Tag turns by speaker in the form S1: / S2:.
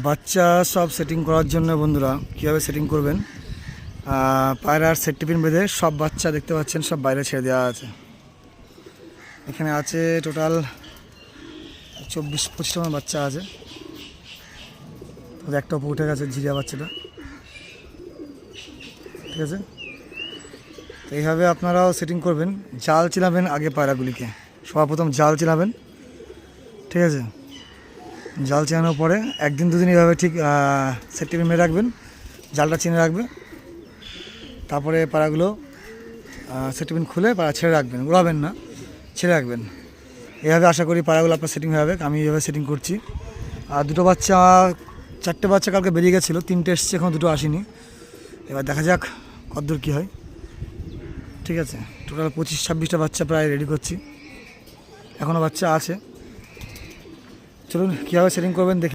S1: বাচ্চা সব সেটিং করার জন্য বন্ধুরা কীভাবে সেটিং করবেন, পায়রার সেফটি পিন বেঁধে সব বাচ্চা দেখতে পাচ্ছেন সব বাইরে ছেড়ে দেওয়া আছে। এখানে আছে টোটাল 24-25টা মতো বাচ্চা আছে। একটা উপর উঠে গেছে ঝিরিয়া বাচ্চাটা, ঠিক আছে। তো এইভাবে আপনারাও সেটিং করবেন। জাল চিনাবেন আগে পায়রাগুলিকে, সর্বপ্রথম জাল চিনাবেন, ঠিক আছে। জাল চেনানোর পরে একদিন দুদিন এইভাবে ঠিক সেফটি পিন মেরে রাখবেন, জালটা চিনে রাখবে। তারপরে পায়রাগুলো সেফটি পিন খুলে পায়রা ছেড়ে রাখবেন, উড়াবেন না, ছেড়ে রাখবেন। এইভাবে আশা করি পায়রাগুলো আপনার সেটিং হয়ে যাবে। আমি এইভাবে সেটিং করছি। আর দুটো বাচ্চা, 4টে বাচ্চা কালকে বেরিয়ে গেছিলো, 3টে এসছে, এখন 2টো আসেনি। এবার দেখা যাক কতদূর কী হয়, ঠিক আছে। টোটাল 25-26টা বাচ্চা প্রায় রেডি করছি, এখনও বাচ্চা আছে। চলুন কীভাবে সেটিং করবেন দেখি।